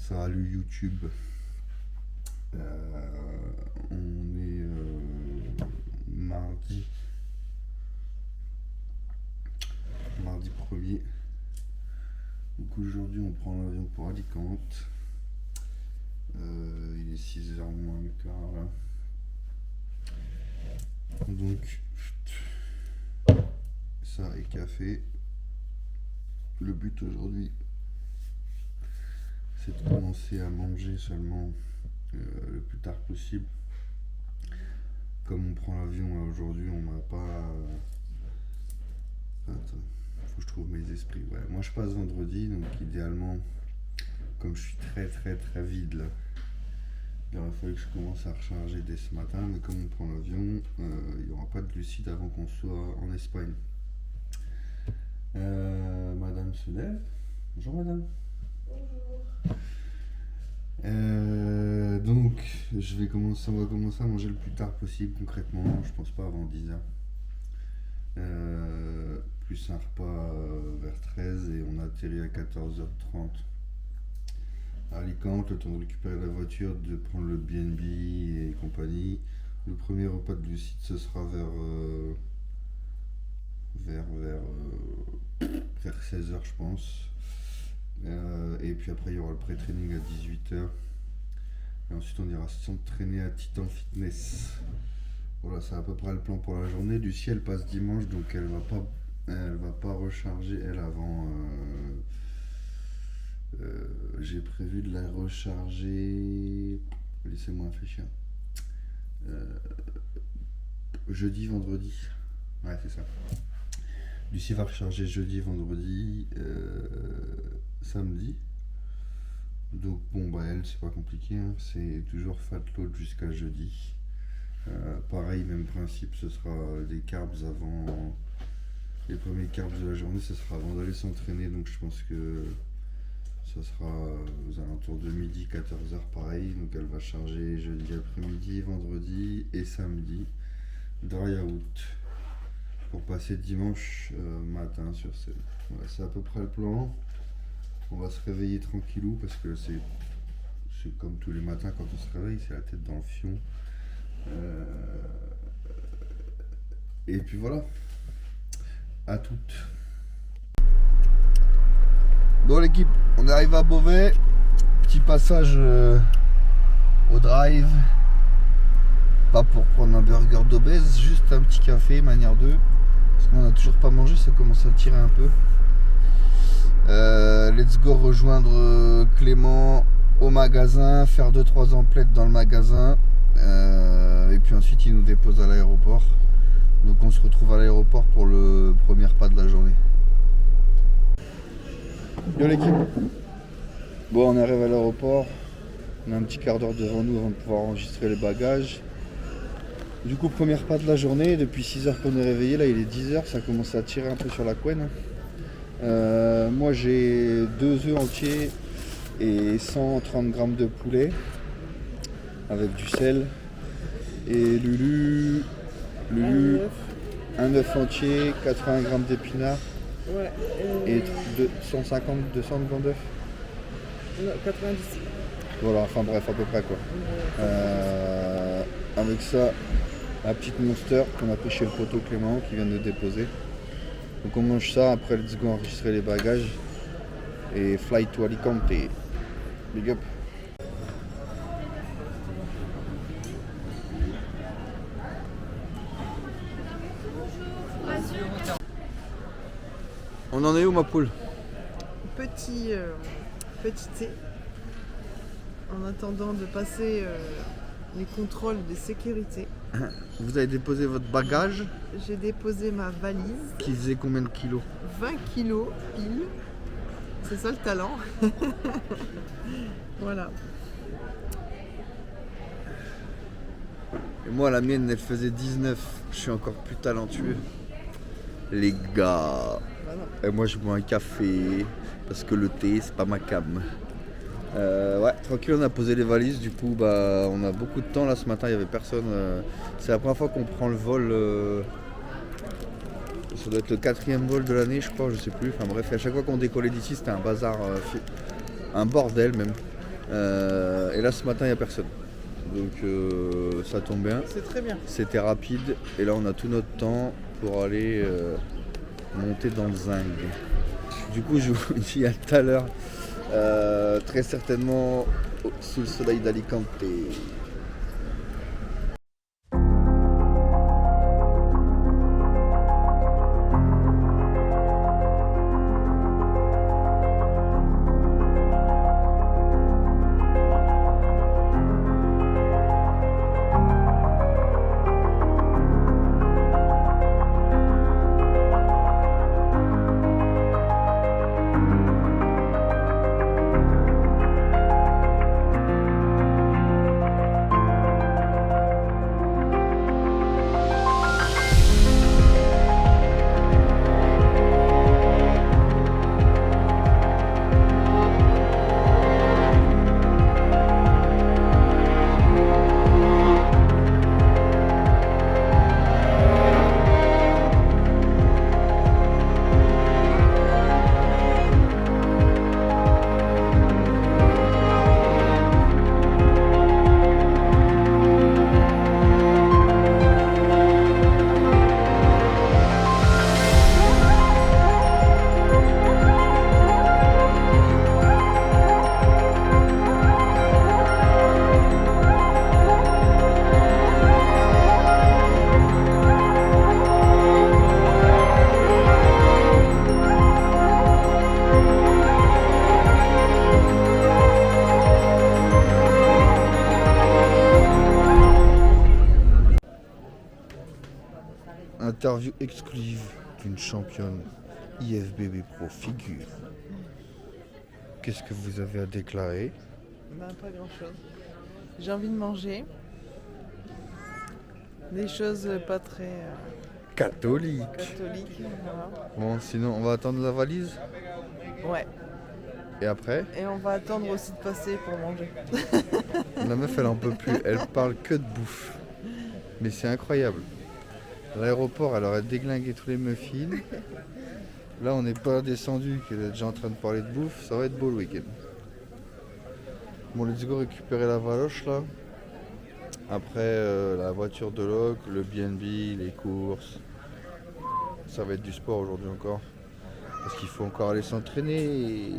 Salut YouTube. On est mardi 1er. Donc aujourd'hui on prend l'avion pour Alicante. Il est 6h moins le quart là. Donc ça et café. Le but aujourd'hui c'est de commencer à manger seulement le plus tard possible. Comme on prend l'avion là aujourd'hui, on n'a pas. Attends, faut que je trouve mes esprits. Ouais, moi je passe vendredi, donc idéalement, comme je suis très vide là, il aurait fallu que je commence à recharger dès ce matin, mais comme on prend l'avion, il n'y aura pas de glucides avant qu'on soit en Espagne. Madame se lève. Bonjour madame. Donc on va commencer à manger le plus tard possible concrètement, je pense pas avant 10h. Plus un repas vers 13 et on atterrit à 14h30 à Alicante, le temps de récupérer la voiture, de prendre le BNB et compagnie. Le premier repas de glucides ce sera vers 16h je pense. Et puis après il y aura le pré-training à 18h. Et ensuite on ira s'entraîner à Titan Fitness. Voilà, c'est à peu près le plan pour la journée. Lucie elle passe dimanche, donc elle va pas recharger elle avant. J'ai prévu de la recharger. Laissez-moi réfléchir. Jeudi, vendredi. Ouais, c'est ça. Lucie va recharger jeudi, vendredi, samedi. Donc bon bah elle c'est pas compliqué, hein. C'est toujours fat load jusqu'à jeudi. Pareil, même principe, ce sera des carbs avant. Les premiers carbs de la journée, ce sera avant d'aller s'entraîner, donc je pense que ça sera aux alentours de midi, 14h pareil. Donc elle va charger jeudi après-midi, vendredi et samedi dry out pour passer dimanche matin sur scène. Voilà, c'est à peu près le plan. On va se réveiller tranquillou parce que c'est comme tous les matins quand on se réveille, c'est la tête dans le fion. Et puis voilà, à toutes. Bon l'équipe, on arrive à Beauvais, petit passage au drive, pas pour prendre un burger d'obèse, juste un petit café manière 2, parce qu'on n'a toujours pas mangé, ça commence à tirer un peu. Let's go rejoindre Clément au magasin, faire 2-3 emplettes dans le magasin, et puis ensuite il nous dépose à l'aéroport. Donc on se retrouve à l'aéroport pour le premier pas de la journée. Yo l'équipe. Bon, on arrive à l'aéroport, on a un petit quart d'heure devant nous avant de pouvoir enregistrer les bagages. Du coup premier pas de la journée, depuis 6h qu'on est réveillé, là il est 10h, ça commence à tirer un peu sur la couenne. Moi j'ai 2 œufs entiers et 130 grammes de poulet avec du sel. Et Lulu un œuf entier, 80 grammes d'épinards, ouais, et 200 grammes d'œufs. Non, 90. Voilà, enfin bref, à peu près quoi. Avec ça, la petite monster qu'on a pris chez le poteau Clément qui vient de déposer. Donc on mange ça, après let's go enregistrer les bagages et fly to Alicante. Big up. On en est où ma poule? Petit thé en attendant de passer les contrôles de sécurité. Vous avez déposé votre bagage? J'ai déposé ma valise. Qui faisait combien de kilos? 20 kilos pile. C'est ça le talent. Voilà. Et moi la mienne elle faisait 19. Je suis encore plus talentueux. Les gars. Et moi je bois un café parce que le thé c'est pas ma cam. Ouais, tranquille, on a posé les valises, du coup bah on a beaucoup de temps là ce matin, il n'y avait personne. C'est la première fois qu'on prend le vol, ça doit être le 4e vol de l'année je crois, je sais plus. Enfin bref, à chaque fois qu'on décollait d'ici c'était un bazar, un bordel même. Et là ce matin il n'y a personne. Donc ça tombe bien. C'est très bien. C'était rapide et là on a tout notre temps pour aller monter dans le Zinc. Du coup je vous dis à tout à l'heure, très certainement sous le soleil d'Alicante. Interview exclusive d'une championne IFBB Pro figure. Qu'est-ce que vous avez à déclarer? Ben, pas grand chose. J'ai envie de manger. Des choses pas très Catholique. catholiques. Voilà. Bon, sinon on va attendre la valise Ouais. et après, Et on va attendre aussi de passer pour manger. la meuf elle en peut plus, elle parle que de bouffe. Mais c'est incroyable. À l'aéroport elle aurait déglingué tous les muffins. Là on n'est pas descendu, qu'elle est déjà en train de parler de bouffe, ça va être beau le week-end. Bon, let's go récupérer la valoche là. Après la voiture de loc, le BNB, les courses. Ça va être du sport aujourd'hui encore. Parce qu'il faut encore aller s'entraîner.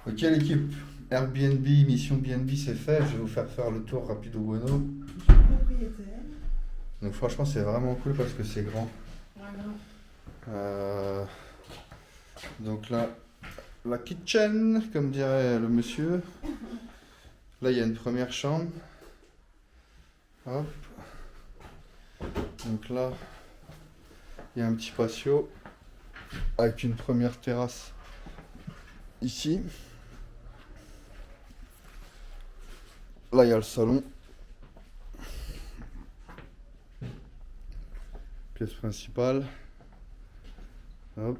Ok l'équipe, Airbnb, mission BNB c'est fait, je vais vous faire faire le tour rapide au bueno. Propriétaire. Donc franchement c'est vraiment cool parce que c'est grand. Donc là, la kitchen, comme dirait le monsieur. Là il y a une première chambre. Hop. Donc là, il y a un petit patio avec une première terrasse ici. Là, il y a le salon. Pièce principale. Hop.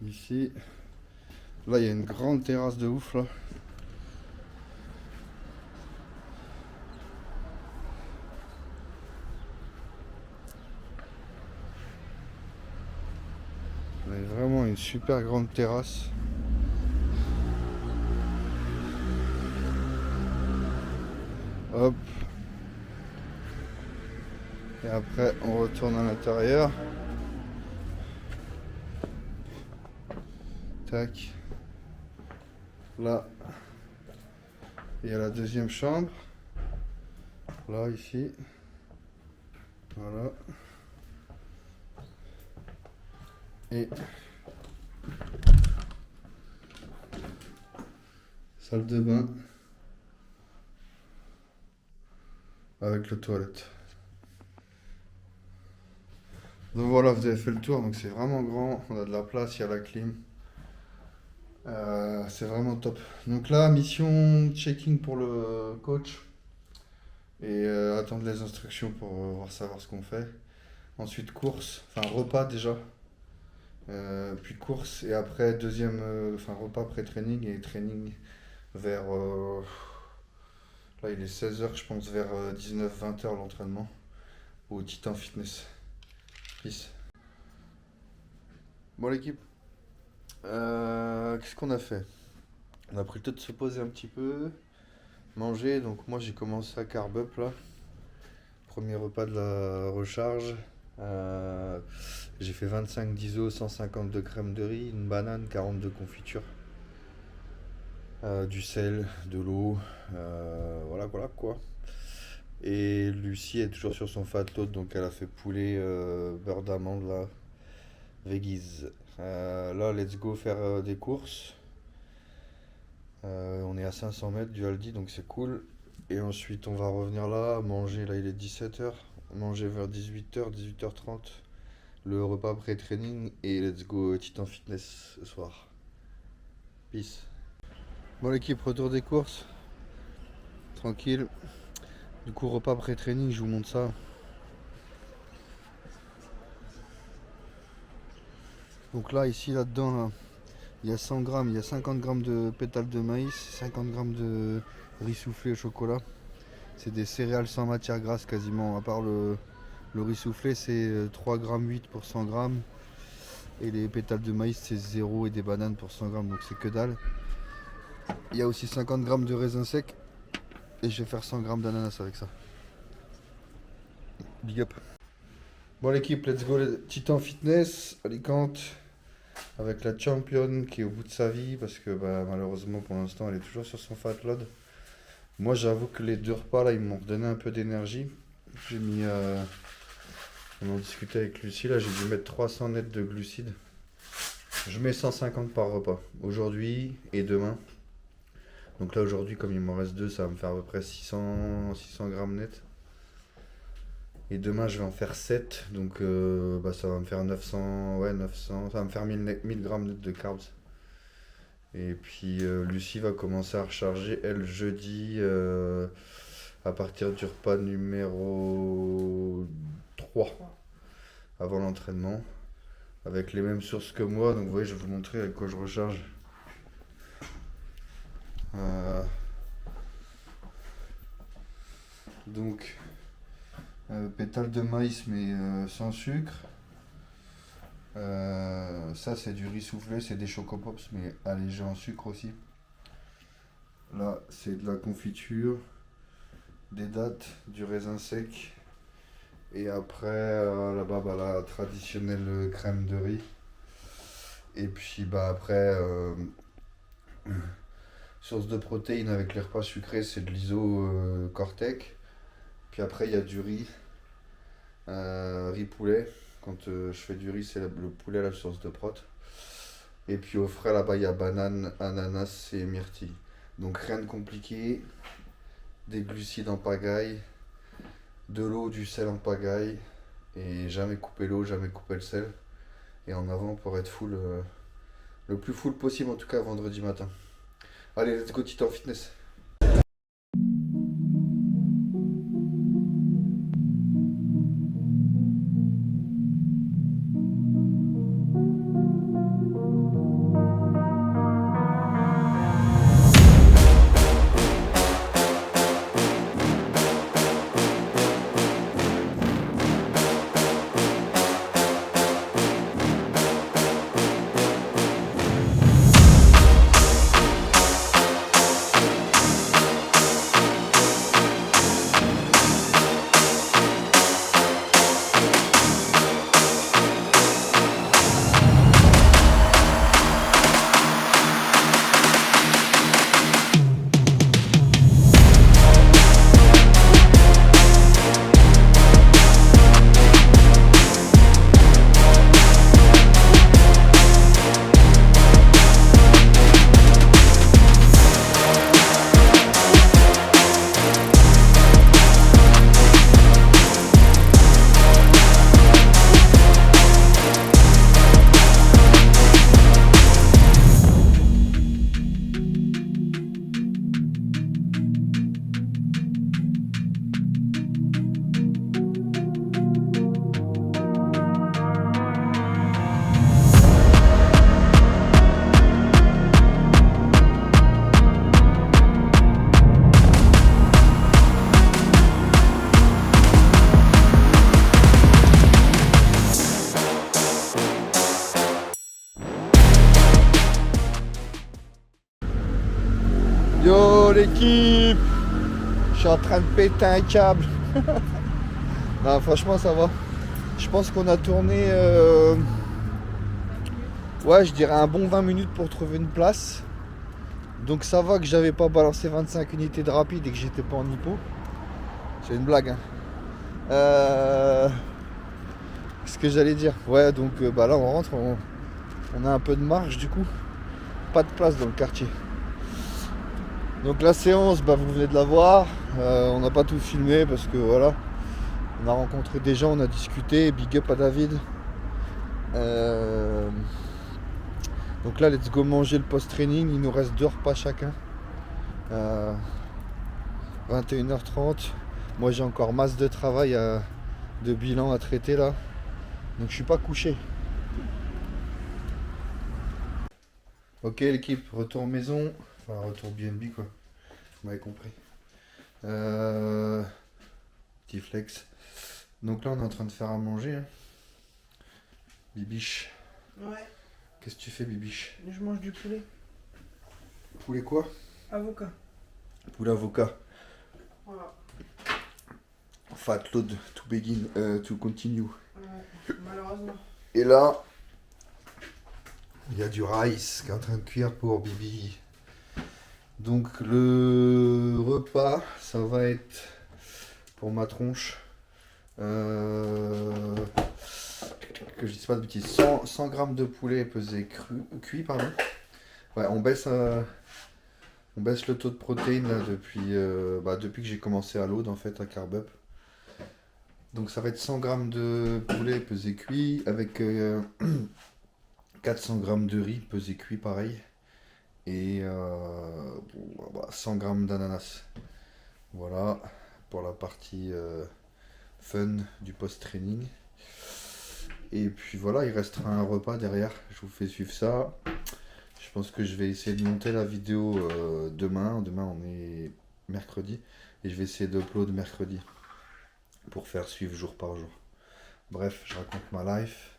Ici. Là, il y a une grande terrasse de ouf, là. Là, il y a vraiment une super grande terrasse. Hop. Et après, on retourne à l'intérieur. Tac. Là, il y a la deuxième chambre. Là, ici. Voilà. Et salle de bain avec le toilette. Donc voilà, vous avez fait le tour, donc c'est vraiment grand, on a de la place, il y a la clim. C'est vraiment top. Donc là, mission checking pour le coach et attendre les instructions pour savoir ce qu'on fait. Ensuite course, enfin repas déjà, puis course et après deuxième, repas pré-training et training vers, là il est 16h je pense, vers 19-20h l'entraînement au Titan Fitness. Peace. Bon l'équipe, qu'est-ce qu'on a fait? On a pris le temps de se poser un petit peu, manger, donc moi j'ai commencé à carb up là, premier repas de la recharge. J'ai fait 25 d'iso, 150 de crème de riz, une banane, 40 de confiture, du sel, de l'eau, voilà quoi. Et Lucie est toujours sur son fat load, donc elle a fait poulet, beurre d'amande là, veggies. Là, let's go faire des courses. On est à 500 mètres du Aldi, donc c'est cool. Et ensuite, on va revenir là, manger. Là, il est 17h. Manger vers 18h, 18h30. Le repas pré-training. Et let's go Titan Fitness ce soir. Peace. Bon, l'équipe, retour des courses. Tranquille. Du coup, repas pré-training, je vous montre ça. Donc là, ici, là-dedans, là, il y a 100 grammes, il y a 50 grammes de pétales de maïs, 50 grammes de riz soufflé au chocolat. C'est des céréales sans matière grasse quasiment, à part le riz soufflé, c'est 3,8 grammes pour 100 grammes. Et les pétales de maïs, c'est 0 et des bananes pour 100 grammes, donc c'est que dalle. Il y a aussi 50 grammes de raisins secs. Et je vais faire 100 grammes d'ananas avec ça. Big up. Bon l'équipe, let's go Titan Fitness, Alicante. Avec la championne qui est au bout de sa vie parce que malheureusement pour l'instant elle est toujours sur son fat load. Moi j'avoue que les deux repas là ils m'ont redonné un peu d'énergie. J'ai mis, on en discutait avec Lucie là, j'ai dû mettre 300 nets de glucides. Je mets 150 par repas, aujourd'hui et demain. Donc là aujourd'hui comme il m'en reste deux, ça va me faire à peu près 600 grammes net. Et demain je vais en faire 7, donc ça va me faire 900, ça va me faire 1000 grammes net de carbs. Et puis Lucie va commencer à recharger, elle, jeudi, à partir du repas numéro 3, avant l'entraînement, avec les mêmes sources que moi. Donc vous voyez, je vais vous montrer avec quoi je recharge. Donc... pétales de maïs mais sans sucre. Ça c'est du riz soufflé, c'est des chocopops mais allégé en sucre aussi. Là c'est de la confiture, des dattes, du raisin sec. Et après là-bas la traditionnelle crème de riz. Et puis après source de protéines avec les repas sucrés, c'est de l'iso Cortec. Puis après il y a du riz, riz poulet. Quand je fais du riz, c'est le poulet à la source de prot. Et puis au frais là-bas il y a banane, ananas et myrtille. Donc rien de compliqué, des glucides en pagaille, de l'eau, du sel en pagaille. Et jamais couper l'eau, jamais couper le sel. Et en avant pour être full, le plus full possible en tout cas vendredi matin. Allez, let's go Titan Fitness. l'équipe. Je suis en train de péter un câble. Non, franchement, ça va. Je pense qu'on a tourné, ouais, je dirais un bon 20 minutes pour trouver une place. Donc ça va que j'avais pas balancé 25 unités de rapide et que j'étais pas en hypo. C'est une blague, hein. Qu'est-ce que j'allais dire? Ouais, donc bah là on rentre, on a un peu de marge du coup. Pas de place dans le quartier. Donc la séance, bah, vous venez de la voir. On n'a pas tout filmé parce que voilà, on a rencontré des gens, on a discuté. Big up à David. Donc là, let's go manger le post-training. Il nous reste 2 repas chacun. 21h30. Moi, j'ai encore masse de travail, de bilan à traiter là. Donc je suis pas couché. Ok l'équipe, retour maison. Enfin, retour BNB quoi. Vous m'avez compris. Petit flex. Donc là, on est en train de faire à manger. Hein. Bibiche. Ouais, Qu'est-ce que tu fais, Bibiche? je mange du poulet. Poulet quoi? Avocat. Poulet avocat. Voilà. Fat load to begin, to continue. Ouais, malheureusement. Et là, il y a du rice qui est en train de cuire pour Bibi. Donc le repas, ça va être pour ma tronche. Que je dise pas de bêtises. 100 grammes de poulet pesé cuit, pardon. Ouais, on baisse le taux de protéines là depuis que j'ai commencé à load en fait à Carb Up. Donc ça va être 100 grammes de poulet pesé cuit avec 400 grammes de riz pesé cuit pareil et 100 grammes d'ananas. Voilà pour la partie fun du post-training. Et puis voilà, il restera un repas derrière. Je vous fais suivre ça. Je pense que je vais essayer de monter la vidéo demain. Demain on est mercredi et je vais essayer d'upload mercredi pour faire suivre jour par jour. Bref, je raconte ma life.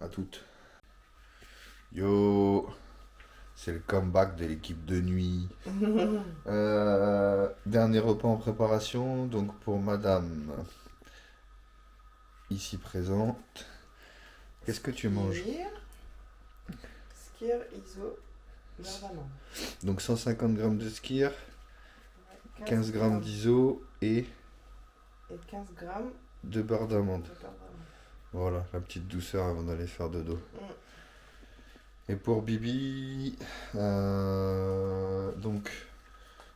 À toutes. Yo, c'est le comeback de l'équipe de nuit. Dernier repas en préparation, donc pour madame ici présente. Qu'est-ce que tu manges? Skyr, iso, beurre d'amande. Donc 150 grammes de skyr, Ouais, 15 grammes d'iso et 15 grammes de beurre d'amande. de beurre d'amande. Voilà, la petite douceur avant d'aller faire dodo. Et pour Bibi, donc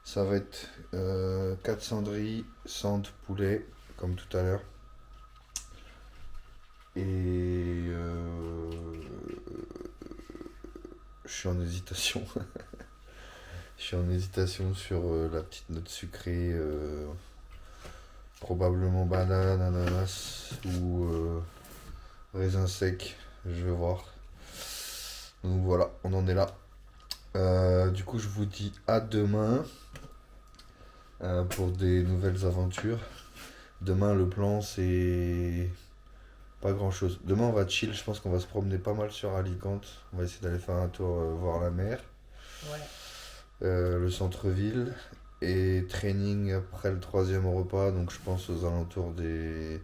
ça va être 400 de riz, 100 de poulet, comme tout à l'heure. Et je suis en hésitation. Je suis en hésitation sur la petite note sucrée. Probablement banane, ananas ou raisin sec. Je vais voir. Donc voilà, on en est là. Du coup, je vous dis à demain pour des nouvelles aventures. Demain, le plan, c'est pas grand chose. Demain, on va chill. Je pense qu'on va se promener pas mal sur Alicante. On va essayer d'aller faire un tour voir la mer. Ouais. Le centre-ville. Et training après le 3e repas. Donc, je pense aux alentours des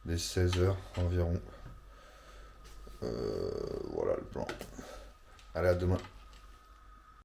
16h environ. Voilà le plan. Allez, à demain.